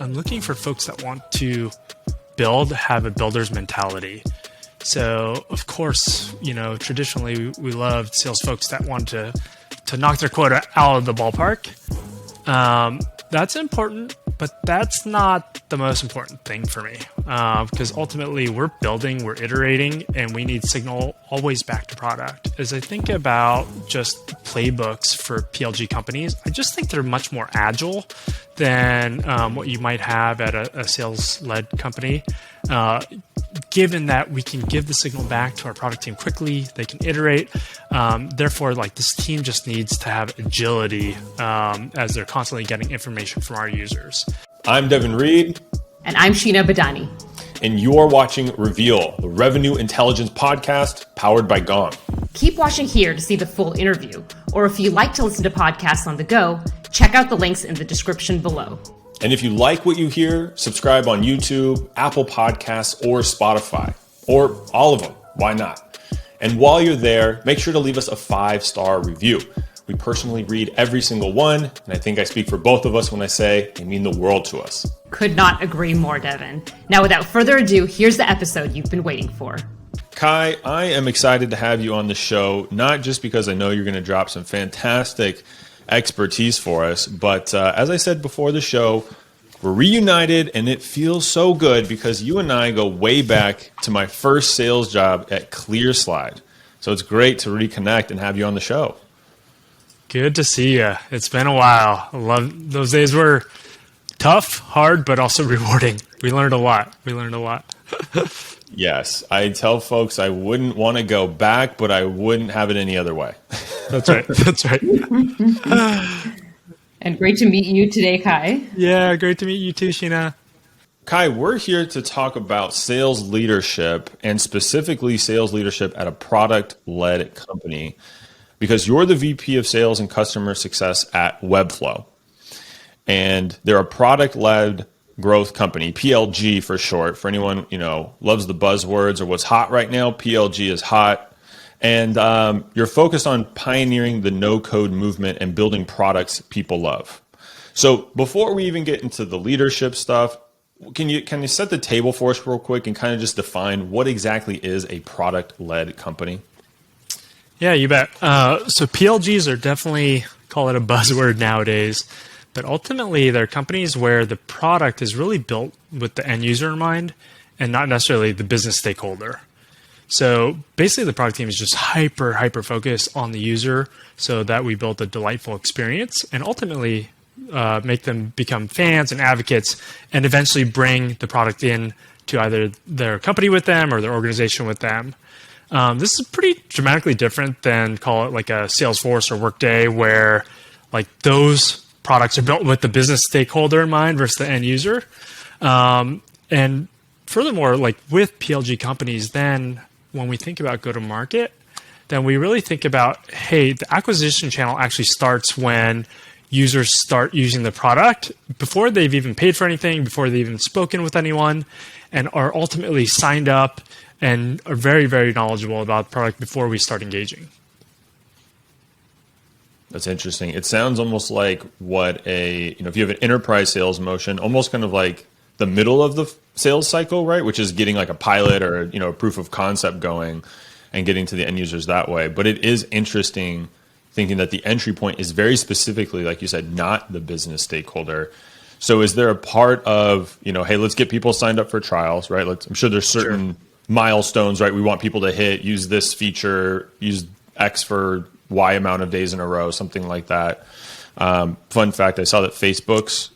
I'm looking for folks that want to have a builder's mentality. So, of course, traditionally we loved sales folks that want to knock their quota out of the ballpark. That's important, but that's not the most important thing for me, because ultimately we're building, we're iterating, and we need signal always back to product. As I think about just playbooks for PLG companies, I just think they're much more agile than what you might have at a sales-led company. Given that we can give the signal back to our product team quickly, they can iterate. Therefore, this team just needs to have agility as they're constantly getting information from our users. I'm Devin Reed. And I'm Sheena Badani. And you're watching Reveal, the Revenue Intelligence podcast powered by Gong. Keep watching here to see the full interview. Or if you like to listen to podcasts on the go, check out the links in the description below. And if you like what you hear, subscribe on YouTube, Apple Podcasts, or Spotify, or all of them. Why not? And while you're there, make sure to leave us a 5-star review. We personally read every single one, and I think I speak for both of us when I say they mean the world to us. Could not agree more, Devin. Now, without further ado, here's the episode you've been waiting for. Kai, I am excited to have you on the show, not just because I know you're going to drop some fantastic expertise for us, but as I said before the show, we're reunited, and it feels so good because you and I go way back to my first sales job at ClearSlide. So it's great to reconnect and have you on the show. Good to see you. It's been a while. I love those days were tough, hard, but also rewarding. We learned a lot. Yes, I tell folks I wouldn't want to go back, but I wouldn't have it any other way. That's right. And great to meet you today, Kai. Yeah, great to meet you too, Sheena. Kai, we're here to talk about sales leadership, and specifically sales leadership at a product-led company, because you're the VP of Sales and Customer Success at Webflow. And they're a product-led growth company, PLG for short. For anyone, loves the buzzwords or what's hot right now, PLG is hot. And you're focused on pioneering the no-code movement and building products people love. So before we even get into the leadership stuff, can you set the table for us real quick and kind of just define what exactly is a product-led company? Yeah, you bet. So PLGs are definitely, call it a buzzword nowadays, but ultimately they're companies where the product is really built with the end user in mind and not necessarily the business stakeholder. So basically the product team is just hyper focused on the user so that we build a delightful experience and ultimately make them become fans and advocates and eventually bring the product in to either their company with them or their organization with them. This is pretty dramatically different than, call it like a Salesforce or Workday, where those products are built with the business stakeholder in mind versus the end user. And furthermore, with PLG companies, then when we think about go-to-market, then we really think about, hey, the acquisition channel actually starts when users start using the product before they've even paid for anything, before they've even spoken with anyone, and are ultimately signed up and are very, very knowledgeable about the product before we start engaging. That's interesting. It sounds almost like what if you have an enterprise sales motion, almost kind of like the middle of the sales cycle, right? Which is getting a pilot or a proof of concept going and getting to the end users that way. But it is interesting thinking that the entry point is very specifically, like you said, not the business stakeholder. So is there a part of, hey, let's get people signed up for trials, right? I'm sure there's certain milestones, right? We want people to use this feature, use X for Y amount of days in a row, something like that. Fun fact, I saw that Facebook's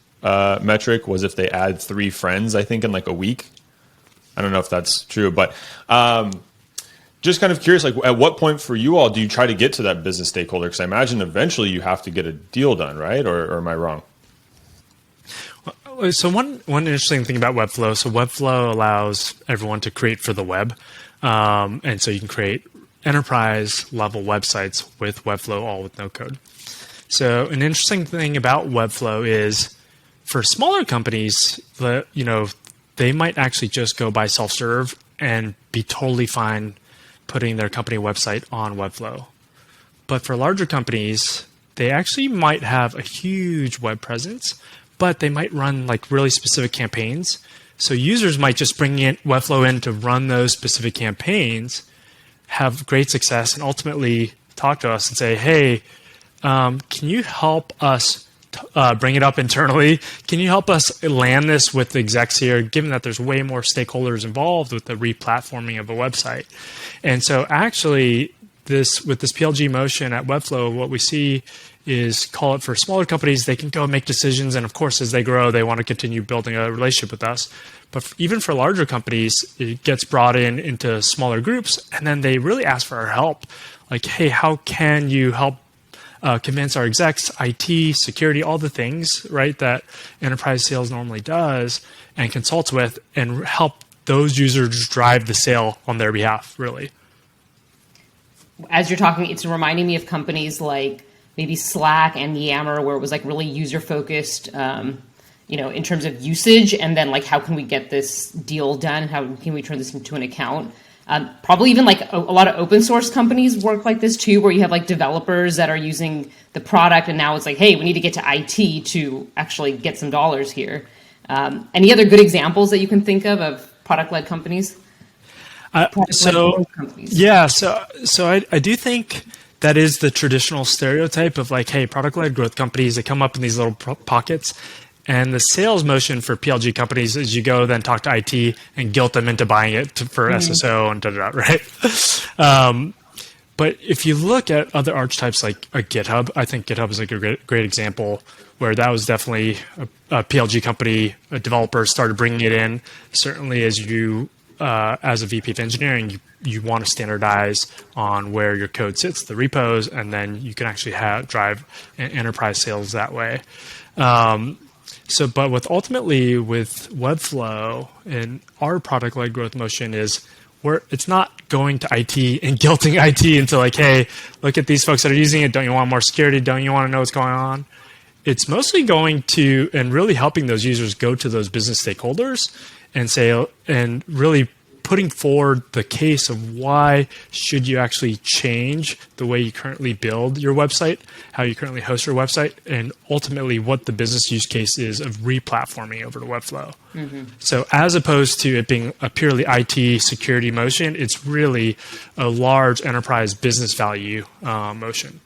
metric was if they add 3 friends, I think in a week. I don't know if that's true, but just kind of curious, at what point for you all do you try to get to that business stakeholder? Because I imagine eventually you have to get a deal done, right? Or am I wrong? So one interesting thing about Webflow, so Webflow allows everyone to create for the web. And so you can create enterprise level websites with Webflow, all with no code. So an interesting thing about Webflow is for smaller companies, they might actually just go by self-serve and be totally fine putting their company website on Webflow. But for larger companies, they actually might have a huge web presence, but they might run like really specific campaigns. So users might just bring in Webflow in to run those specific campaigns, have great success, and ultimately talk to us and say, hey, can you help us bring it up internally? Can you help us land this with the execs here, given that there's way more stakeholders involved with the replatforming of a website? And so actually, with this PLG motion at Webflow, what we see is, call it for smaller companies, they can go make decisions. And of course, as they grow, they want to continue building a relationship with us. But even for larger companies, it gets brought into smaller groups. And then they really ask for our help. Like, hey, how can you help convince our execs, IT, security, all the things, right, that enterprise sales normally does and consults with, and help those users drive the sale on their behalf, really. As you're talking, it's reminding me of companies like maybe Slack and Yammer, where it was like really user focused, in terms of usage, and then like, how can we get this deal done? How can we turn this into an account? Probably even like a lot of open source companies work like this too, where you have like developers that are using the product, and now it's like, hey, we need to get to IT to actually get some dollars here. Any other good examples that you can think of product-led companies? So I do think that is the traditional stereotype of like, hey, product-led growth companies, they come up in these little pockets. And the sales motion for PLG companies is you go then talk to IT and guilt them into buying it for SSO and da-da-da, right? But if you look at other archetypes like a GitHub, I think GitHub is like a great example where that was definitely a PLG company, a developer started bringing it in. Certainly as you, as a VP of engineering, you want to standardize on where your code sits, the repos, and then you can actually drive enterprise sales that way. But ultimately with Webflow and our product-led growth motion is it's not going to IT and guilting IT into like, hey, look at these folks that are using it. Don't you want more security? Don't you want to know what's going on? It's mostly going to and really helping those users go to those business stakeholders and say, and really putting forward the case of why should you actually change the way you currently build your website, how you currently host your website, and ultimately what the business use case is of replatforming over to Webflow. Mm-hmm. So as opposed to it being a purely IT security motion, it's really a large enterprise business value motion.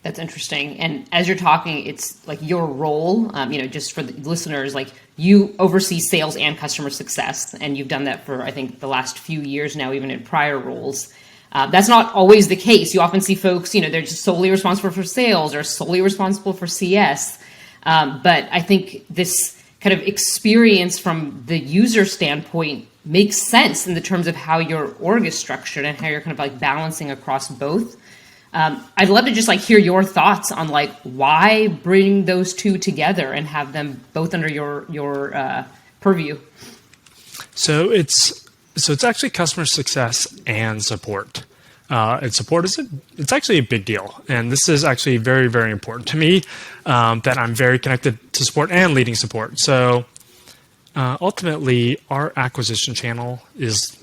That's interesting. And as you're talking, it's like your role, just for the listeners, like you oversee sales and customer success. And you've done that for, I think, the last few years now, even in prior roles. That's not always the case. You often see folks, they're just solely responsible for sales or solely responsible for CS. But I think this kind of experience from the user standpoint makes sense in the terms of how your org is structured and how you're kind of like balancing across both. I'd love to just like hear your thoughts on like why bring those two together and have them both under your purview. So it's actually customer success and support. And support it's actually a big deal, and this is actually very, very important to me. That I'm very connected to support and leading support. So ultimately, our acquisition channel is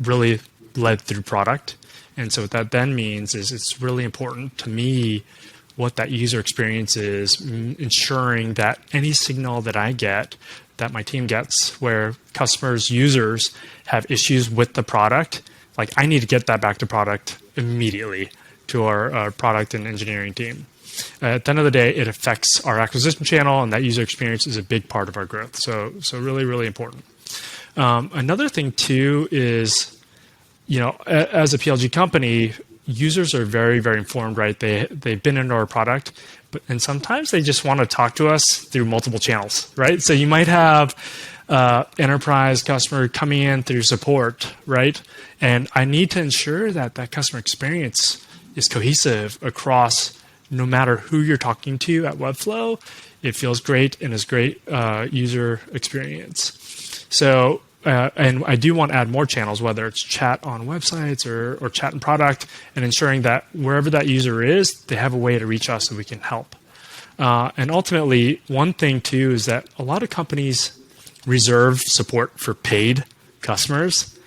really led through product. And so what that then means is it's really important to me what that user experience is, ensuring that any signal that I get, that my team gets, where customers, users have issues with the product, like I need to get that back to product immediately to our product and engineering team. At the end of the day, it affects our acquisition channel, and that user experience is a big part of our growth. So really, really important. Another thing too is, as a PLG company, users are very, very informed, right? They've been into our product, and sometimes they just want to talk to us through multiple channels, right? So you might have enterprise customer coming in through support, right? And I need to ensure that customer experience is cohesive across no matter who you're talking to at Webflow. It feels great and is great user experience. So. And I do want to add more channels, whether it's chat on websites or chat in product, and ensuring that wherever that user is, they have a way to reach us so we can help. And ultimately, one thing too is that a lot of companies reserve support for paid customers.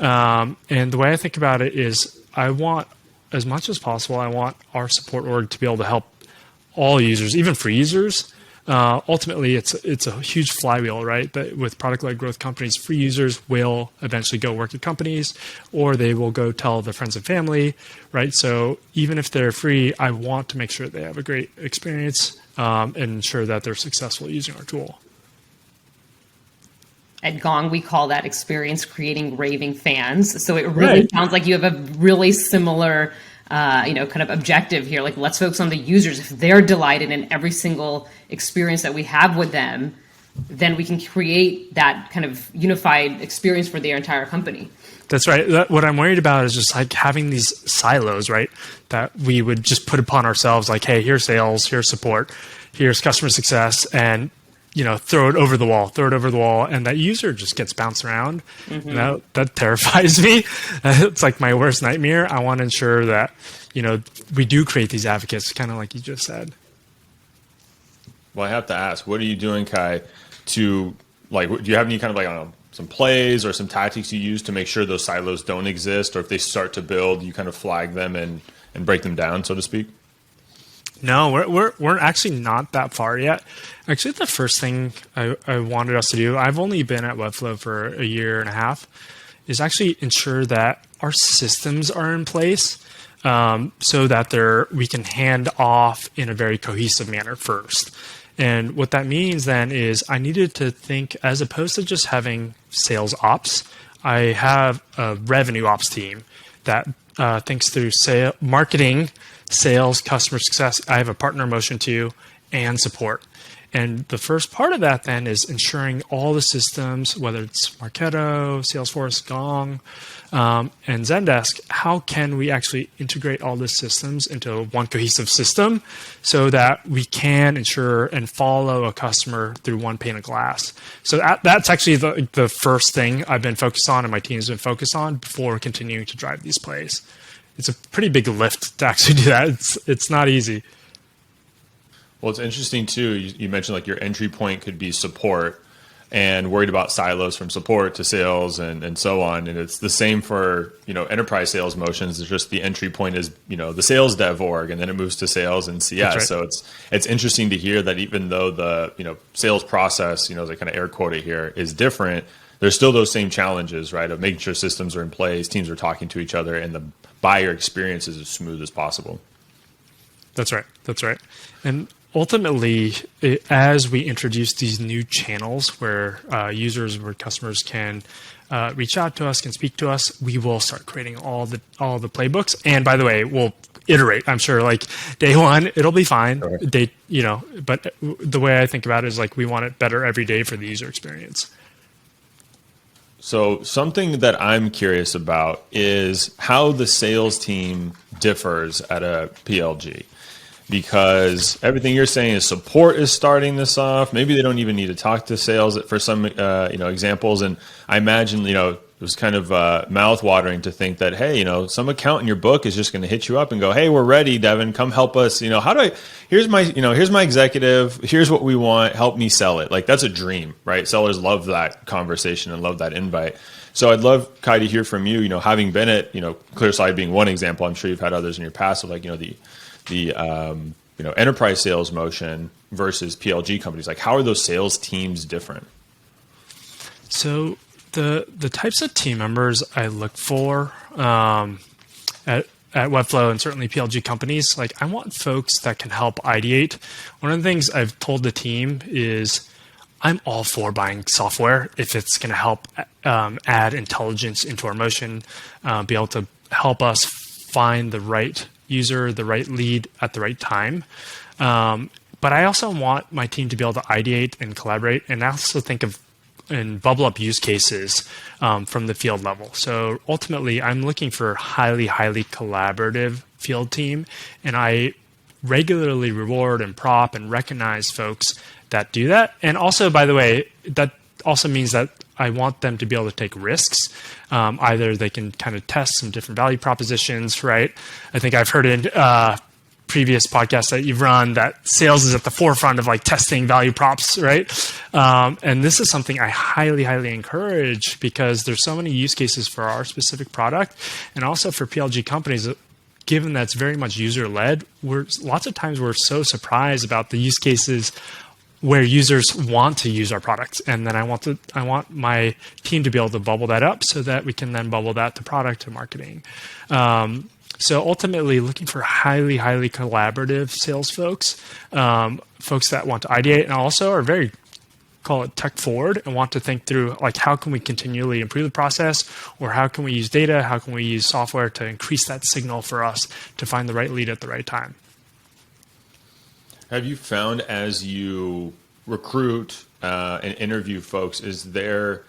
And the way I think about it is I want, as much as possible, I want our support org to be able to help all users, even free users, ultimately it's a huge flywheel, right? That with product-led growth companies, free users will eventually go work at companies, or they will go tell their friends and family, right? So even if they're free, I want to make sure they have a great experience and ensure that they're successful using our tool. At Gong, we call that experience creating raving fans. So it really sounds like you have a really similar, kind of objective here. Like, let's focus on the users. If they're delighted in every single experience that we have with them, then we can create that kind of unified experience for their entire company. That's right. What I'm worried about is just like having these silos, right? That we would just put upon ourselves, like, hey, here's sales, here's support, here's customer success, and throw it over the wall, and that user just gets bounced around. Mm-hmm. That terrifies me. It's like my worst nightmare. I want to ensure that, we do create these advocates, kind of like you just said. Well, I have to ask, what are you doing, Kai, do you have any kind of I don't know, some plays or some tactics you use to make sure those silos don't exist, or if they start to build, you kind of flag them and break them down, so to speak? No, we're actually not that far yet. Actually, the first thing I wanted us to do, I've only been at Webflow for a year and a half, is actually ensure that our systems are in place so that we can hand off in a very cohesive manner first. And what that means then is I needed to think, as opposed to just having sales ops, I have a revenue ops team that thinks through marketing, sales, customer success. I have a partner motion too, and support. And the first part of that then is ensuring all the systems, whether it's Marketo, Salesforce, Gong, and Zendesk, how can we actually integrate all the systems into one cohesive system so that we can ensure and follow a customer through one pane of glass? So that's actually the first thing I've been focused on and my team's been focused on before continuing to drive these plays. It's a pretty big lift to actually do that. It's not easy. Well, it's interesting too. You mentioned like your entry point could be support, and worried about silos from support to sales and so on. And it's the same for, enterprise sales motions. It's just the entry point is, the sales dev org, and then it moves to sales and CS. Right. So it's interesting to hear that even though the, sales process, the kind of air quote here is different, there's still those same challenges, right? Of making sure systems are in place, teams are talking to each other, and the buyer experience is as smooth as possible. That's right. And ultimately, as we introduce these new channels where where customers can reach out to us, can speak to us, we will start creating all the playbooks. And by the way, we'll iterate. I'm sure, like day one, it'll be fine. Okay. But the way I think about it is like we want it better every day for the user experience. So something that I'm curious about is how the sales team differs at a PLG. Because everything you're saying is support is starting this off. Maybe they don't even need to talk to sales for some examples. And I imagine it was kind of mouth-watering to think that, hey, some account in your book is just going to hit you up and go, hey, we're ready, Devin, come help us. Here's my executive. Here's what we want. Help me sell it. Like, that's a dream, right? Sellers love that conversation and love that invite. So I'd love, Kai, to hear from you. Having been at ClearSlide being one example, I'm sure you've had others in your past of the enterprise sales motion versus PLG companies. Like, how are those sales teams different? So the types of team members I look for at Webflow and certainly PLG companies, like I want folks that can help ideate. One of the things I've told the team is I'm all for buying software if it's going to help add intelligence into our motion, be able to help us find the right user, the right lead at the right time. But I also want my team to be able to ideate and collaborate, and also think of and bubble up use cases from the field level. So ultimately, I'm looking for a highly, highly collaborative field team, and I regularly reward and prop and recognize folks that do that. And also, by the way, that also means that I want them to be able to take risks. Either they can kind of test some different value propositions, right? I think I've heard in previous podcasts that you've run that sales is at the forefront of like testing value props, right? And this is something I highly, highly encourage because there's so many use cases for our specific product, and also for PLG companies. Given that's very much user-led, lots of times we're so surprised about the use cases where users want to use our products, and then I want my team to be able to bubble that up so that we can then bubble that to product and marketing. So ultimately, looking for highly collaborative sales folks, folks that want to ideate and also are very, call it tech forward, and want to think through like how can we continually improve the process, or how can we use data, how can we use software to increase that signal for us to find the right lead at the right time. Have you found as you recruit and interview folks, is there,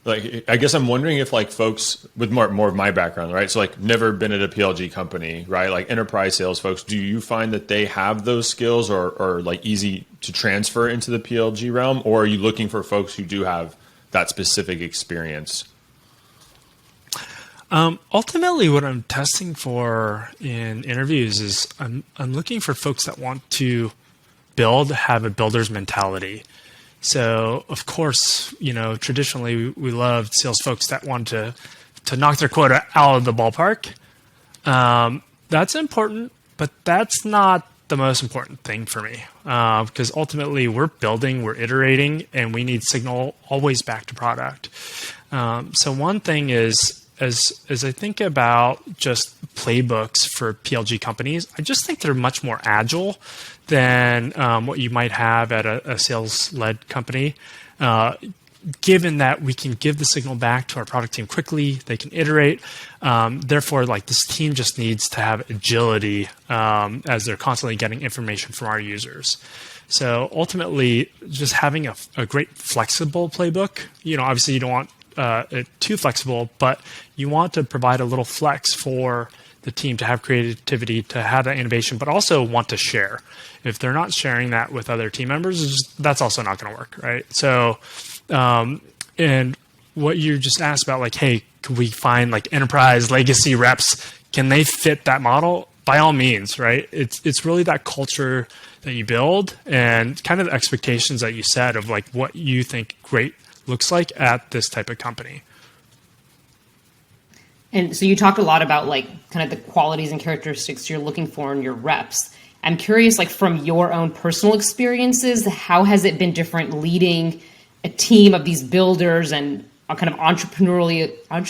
like, I guess I'm wondering if like folks with more of my background, right? So like never been at a PLG company, right? Like enterprise sales folks, do you find that they have those skills or like easy to transfer into the PLG realm? Or are you looking for folks who do have that specific experience? Ultimately, what I'm testing for in interviews is I'm looking for folks that want to have a builder's mentality. So, of course, traditionally we loved sales folks that want to knock their quota out of the ballpark. That's important, but that's not the most important thing for me, because ultimately we're building, we're iterating, and we need signal always back to product. So one thing is, as I think about just playbooks for PLG companies, I just think they're much more agile than what you might have at a sales-led company. Given that we can give the signal back to our product team quickly, they can iterate. Therefore, like this team just needs to have agility as they're constantly getting information from our users. So ultimately, just having a great flexible playbook. Obviously you don't want it too flexible, but you want to provide a little flex for the team to have creativity, to have that innovation, but also want to share. If they're not sharing that with other team members, that's also not going to work, right? So, and what you just asked about, like, hey, could we find like enterprise legacy reps? Can they fit that model? By all means, right? It's really that culture that you build and kind of the expectations that you set of like what you think great looks like at this type of company. And so you talked a lot about like kind of the qualities and characteristics you're looking for in your reps. I'm curious, like from your own personal experiences, how has it been different leading a team of these builders and kind of entrepreneurially, I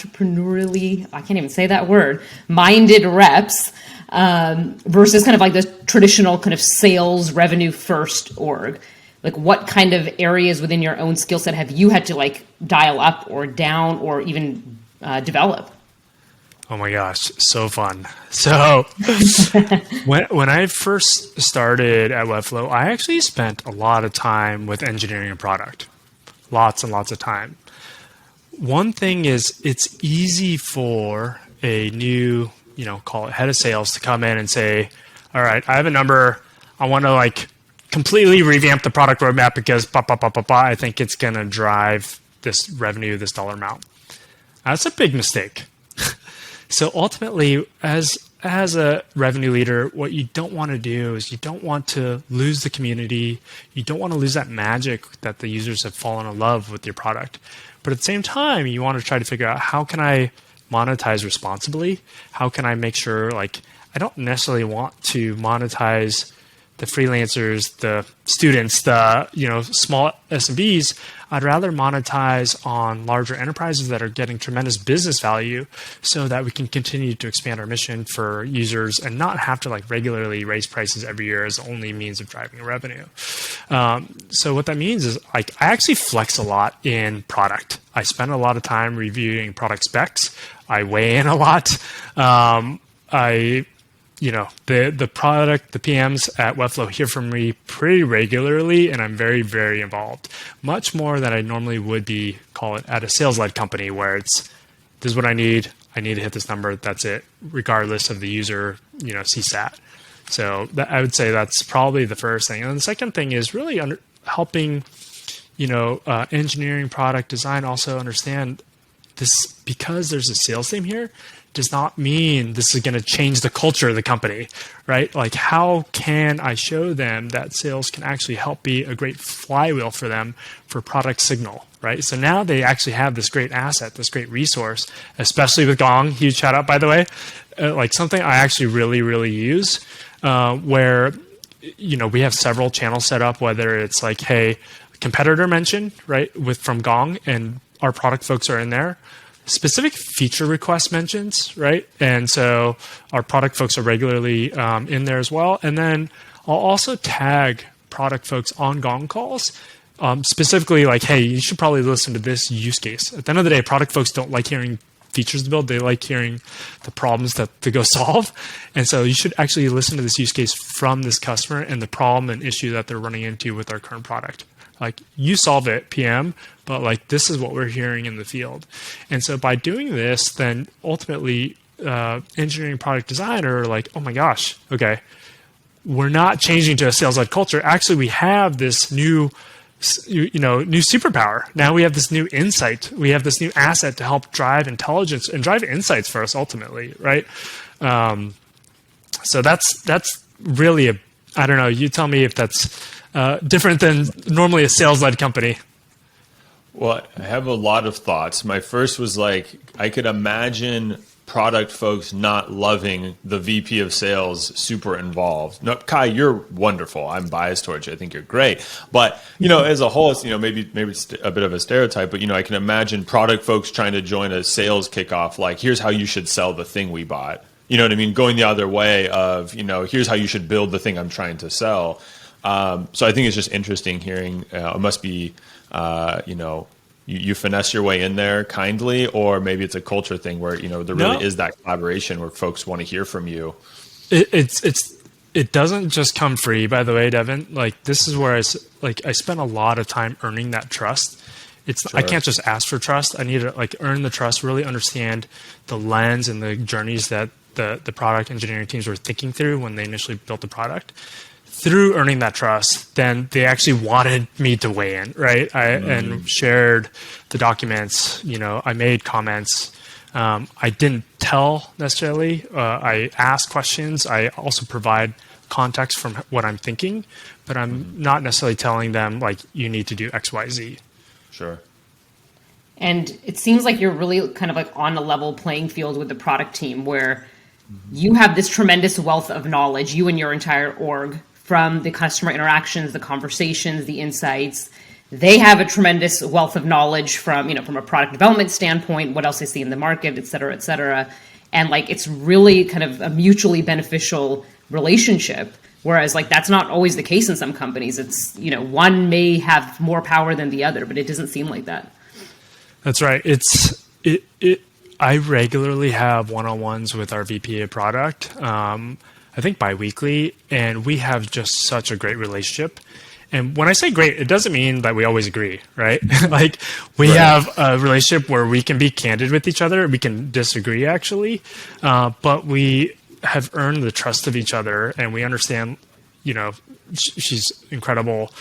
can't even say that word, minded reps versus kind of like the traditional kind of sales revenue first org? Like what kind of areas within your own skill set have you had to like dial up or down or even develop? Oh my gosh, so fun. So when I first started at Webflow, I actually spent a lot of time with engineering and product. Lots and lots of time. One thing is it's easy for a new, call it head of sales to come in and say, all right, I have a number. I want to like completely revamp the product roadmap because I think it's going to drive this revenue, this dollar amount. That's a big mistake. So ultimately, as a revenue leader, what you don't want to do is you don't want to lose the community. You don't want to lose that magic that the users have fallen in love with your product. But at the same time, you want to try to figure out how can I monetize responsibly? How can I make sure, like, I don't necessarily want to monetize the freelancers, the students, the small SMBs. I'd rather monetize on larger enterprises that are getting tremendous business value so that we can continue to expand our mission for users and not have to like regularly raise prices every year as the only means of driving revenue. So what that means is like I actually flex a lot in product. I spend a lot of time reviewing product specs. I weigh in a lot. The product, the PMs at Webflow hear from me pretty regularly, and I'm very, very involved. Much more than I normally would be, call it, at a sales-led company where it's, this is what I need to hit this number, that's it, regardless of the user, CSAT. So I would say that's probably the first thing. And the second thing is really helping, engineering, product design also understand this, because there's a sales team here, does not mean this is going to change the culture of the company, right? Like, how can I show them that sales can actually help be a great flywheel for them for product signal, right? So now they actually have this great asset, this great resource, especially with Gong. Huge shout out, by the way. Like something I actually really, really use, where we have several channels set up, whether it's like, hey, competitor mention, right, from Gong, and our product folks are in there. Specific feature request mentions, right? And so our product folks are regularly in there as well. And then I'll also tag product folks on Gong calls, specifically like, hey, you should probably listen to this use case. At the end of the day, product folks don't like hearing features to build. They like hearing the problems to go solve. And so you should actually listen to this use case from this customer and the problem and issue that they're running into with our current product. Like, you solve it, PM, but like, this is what we're hearing in the field. And so by doing this, then ultimately engineering product designer are like, oh my gosh, okay, we're not changing to a sales-led culture. Actually, we have this new superpower. Now we have this new insight. We have this new asset to help drive intelligence and drive insights for us ultimately, right? So that's really I don't know. You tell me if that's different than normally a sales-led company. Well, I have a lot of thoughts. My first was like, I could imagine product folks not loving the VP of sales super involved. No, Kai, you're wonderful. I'm biased towards you. I think you're great. But, as a whole, it's, maybe it's a bit of a stereotype, but, I can imagine product folks trying to join a sales kickoff, like, here's how you should sell the thing we bought. You know what I mean? Going the other way of, here's how you should build the thing I'm trying to sell. So I think it's just interesting hearing, it must be, you finesse your way in there kindly, or maybe it's a culture thing where, there really is that collaboration where folks want to hear from you. It doesn't just come free, by the way, Devin. Like, this is where I spent a lot of time earning that trust. Sure. I can't just ask for trust. I need to earn the trust, really understand the lens and the journeys that the product engineering teams were thinking through when they initially built the product. Through earning that trust, then they actually wanted me to weigh in, right? And shared the documents. I made comments. I didn't tell necessarily. I asked questions. I also provide context from what I'm thinking, but I'm not necessarily telling them you need to do X, Y, Z. Sure. And it seems like you're really kind of on a level playing field with the product team, where you have this tremendous wealth of knowledge, you and your entire org, from the customer interactions, the conversations, the insights. They have a tremendous wealth of knowledge from a product development standpoint, what else they see in the market, et cetera, et cetera. And it's really kind of a mutually beneficial relationship. Whereas that's not always the case in some companies. It's, one may have more power than the other, but it doesn't seem like that. That's right. I regularly have one-on-ones with our VP of product. I think biweekly, and we have just such a great relationship. And when I say great, it doesn't mean that we always agree, right? We have a relationship where we can be candid with each other. We can disagree, actually, but we have earned the trust of each other, and we understand, she's incredible.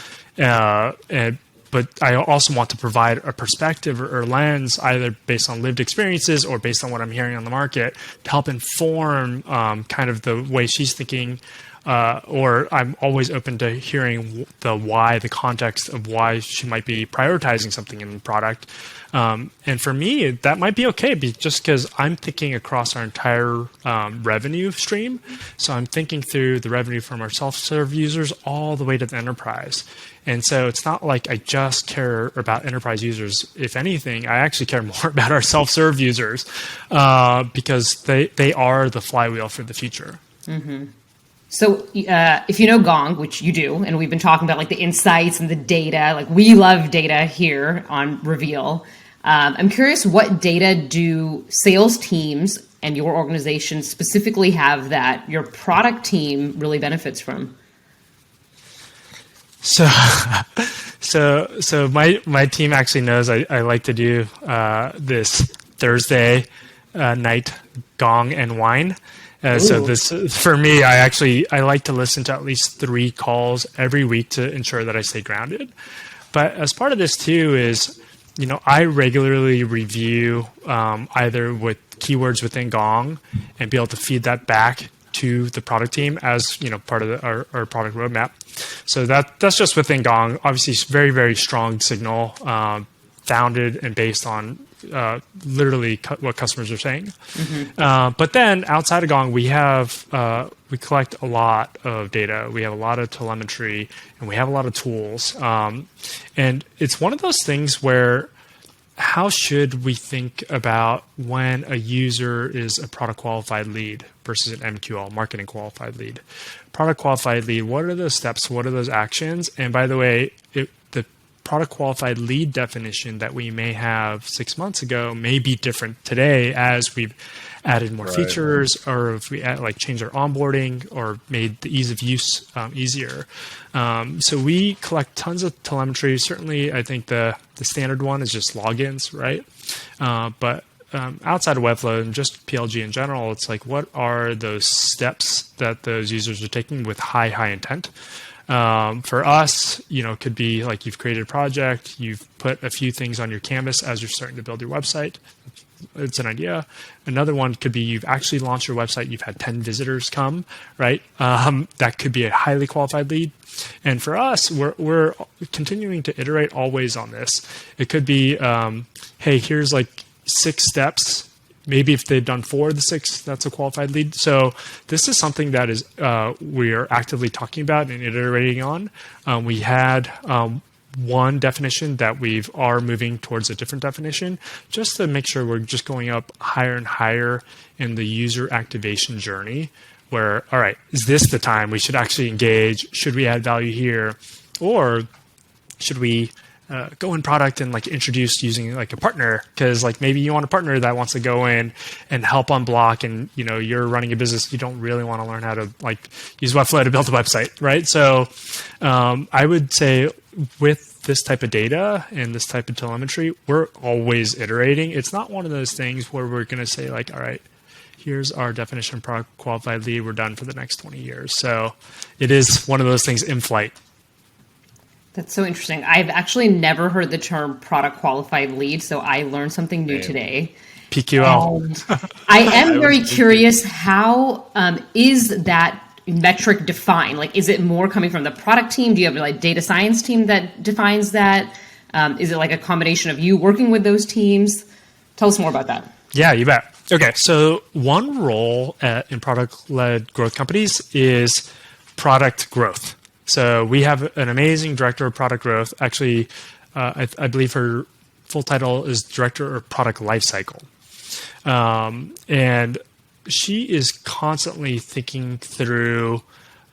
But I also want to provide a perspective or lens, either based on lived experiences or based on what I'm hearing on the market, to help inform kind of the way she's thinking. Or I'm always open to hearing the context of why she might be prioritizing something in the product. And for me, that might be okay, just because I'm thinking across our entire revenue stream. So I'm thinking through the revenue from our self-serve users all the way to the enterprise. And so it's not like I just care about enterprise users. If anything, I actually care more about our self-serve users because they are the flywheel for the future. Mm-hmm. So if you know Gong, which you do, and we've been talking about the insights and the data, we love data here on Reveal. I'm curious, what data do sales teams and your organization specifically have that your product team really benefits from? So my team actually knows I like to do this Thursday night Gong and wine. So this, for me, I like to listen to at least 3 calls every week to ensure that I stay grounded. But as part of this too is, I regularly review either with keywords within Gong and be able to feed that back to the product team as part of our product roadmap. So that's just within Gong. Obviously, it's very, very strong signal, founded and based on literally what customers are saying. But then outside of Gong, we collect a lot of data. We have a lot of telemetry, and we have a lot of tools. And it's one of those things where how should we think about when a user is a product qualified lead versus an MQL, marketing qualified lead? Product qualified lead, what are those steps? What are those actions? And by the way, the product qualified lead definition that we may have 6 months ago may be different today as we've added more features, or if we changed our onboarding or made the ease of use easier. So we collect tons of telemetry. Certainly, I think the standard one is just logins, right? But outside of Webflow and just PLG in general, it's like, what are those steps that those users are taking with high intent? For us, it could be like you've created a project, you've put a few things on your canvas as you're starting to build your website. It's an idea. Another one could be you've actually launched your website, you've had 10 visitors come, right? That could be a highly qualified lead. And for us, we're continuing to iterate always on this. It could be, hey, here's 6 steps. Maybe if they've done 4 of the 6, that's a qualified lead. So this is something that is we are actively talking about and iterating on. We had one definition that we are moving towards a different definition, just to make sure we're just going up higher and higher in the user activation journey, where, all right, is this the time we should actually engage? Should we add value here? Or should we go in product and introduce using a partner? Because maybe you want a partner that wants to go in and help unblock, and you're running a business, you don't really want to learn how to use Webflow to build a website, right? So I would say with this type of data and this type of telemetry, we're always iterating. It's not one of those things where we're going to say all right, here's our definition of product qualified lead, we're done for the next 20 years. So it is one of those things in flight. That's so interesting. I've actually never heard the term product qualified lead, so I learned something new today. PQL. I am very curious, how is that metric defined? Is it more coming from the product team? Do you have a data science team that defines that? Is it a combination of you working with those teams? Tell us more about that. Yeah, you bet. Okay, so one role in product-led growth companies is product growth. So we have an amazing director of product growth. Actually, I believe her full title is Director of Product Lifecycle. And she is constantly thinking through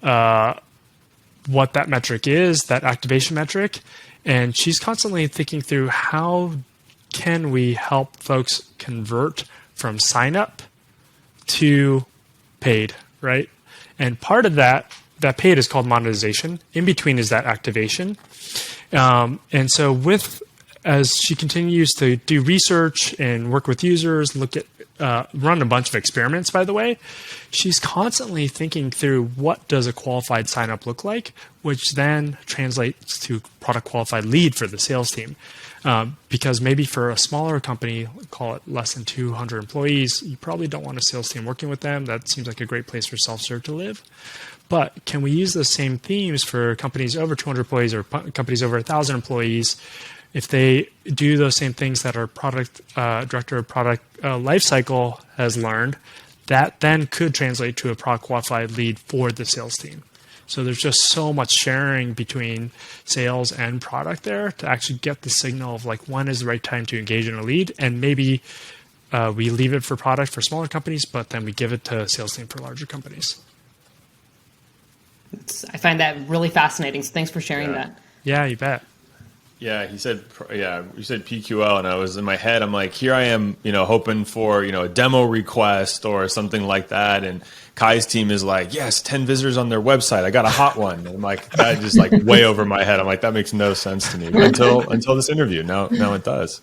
what that metric is, that activation metric. And she's constantly thinking through how can we help folks convert from sign up to paid, right? And part of that paid is called monetization. In between is that activation. And so as she continues to do research and work with users, run a bunch of experiments, by the way, she's constantly thinking through what does a qualified sign up look like, which then translates to product qualified lead for the sales team. Because maybe for a smaller company, call it less than 200 employees, you probably don't want a sales team working with them. That seems like a great place for self-serve to live. But can we use those same themes for companies over 200 employees or companies over 1,000 employees? If they do those same things that our product director of product lifecycle has learned, that then could translate to a product qualified lead for the sales team. So there's just so much sharing between sales and product there to actually get the signal of when is the right time to engage in a lead. And maybe we leave it for product for smaller companies, but then we give it to a sales team for larger companies. I find that really fascinating. So thanks for sharing that. Yeah, you bet. Yeah, you said PQL, and I was in my head, I'm like, here I am, hoping for, a demo request or something like that. And Kai's team is like, yes, 10 visitors on their website. I got a hot one. And I'm like, that just way over my head. I'm like, that makes no sense to me until this interview. Now it does.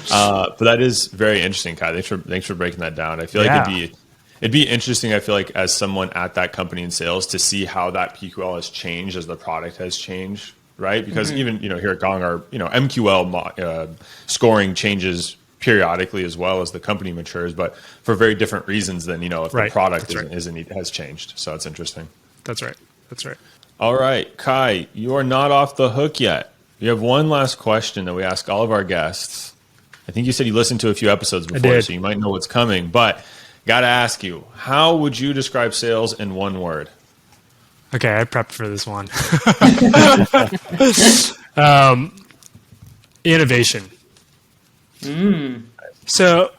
But that is very interesting, Kai. Thanks for breaking that down. I feel like it'd be interesting, I feel like, as someone at that company in sales, to see how that PQL has changed as the product has changed, right? Because even, here at Gong, our, MQL scoring changes periodically as well as the company matures, but for very different reasons than, if the product has changed. So it's interesting. That's right. All right, Kai, you are not off the hook yet. You have one last question that we ask all of our guests. I think you said you listened to a few episodes before, did. so you might know what's coming. But got to ask you, how would you describe sales in one word? Okay, I prepped for this one. Innovation. So,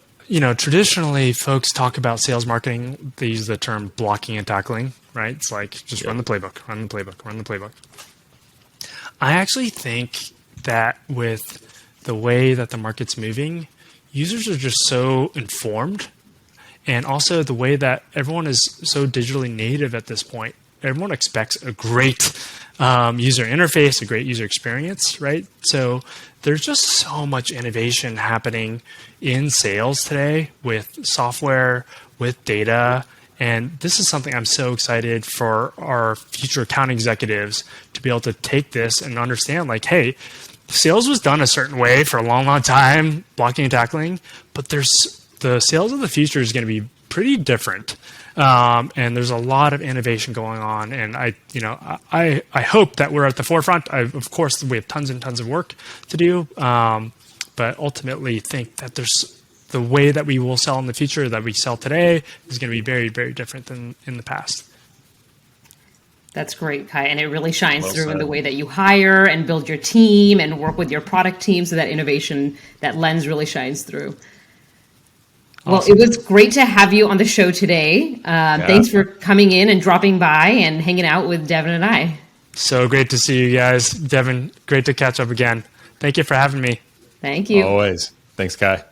traditionally folks talk about sales marketing. They use the term blocking and tackling, right? It's like just run the playbook, run the playbook, run the playbook. I actually think that with the way that the market's moving, users are just so informed. And also the way that everyone is so digitally native at this point, everyone expects a great user interface, a great user experience, right? So there's just so much innovation happening in sales today with software, with data. And this is something I'm so excited for our future account executives to be able to take this and understand, like, hey, sales was done a certain way for a long, long time, blocking and tackling, but the sales of the future is going to be pretty different. And there's a lot of innovation going on. And I hope that we're at the forefront. Of course, we have tons and tons of work to do. But ultimately think that there's the way that we will sell in the future that we sell today is going to be very, very different than in the past. That's great, Kai. And it really shines through in the way that you hire and build your team and work with your product team, so that innovation, that lens really shines through. Well, Awesome. it was great to have you on the show today. Thanks for coming in and dropping by and hanging out with Devin and I. So great to see you guys. Devin, great to catch up again. Thank you for having me. Thank you. Always. Thanks, Kai.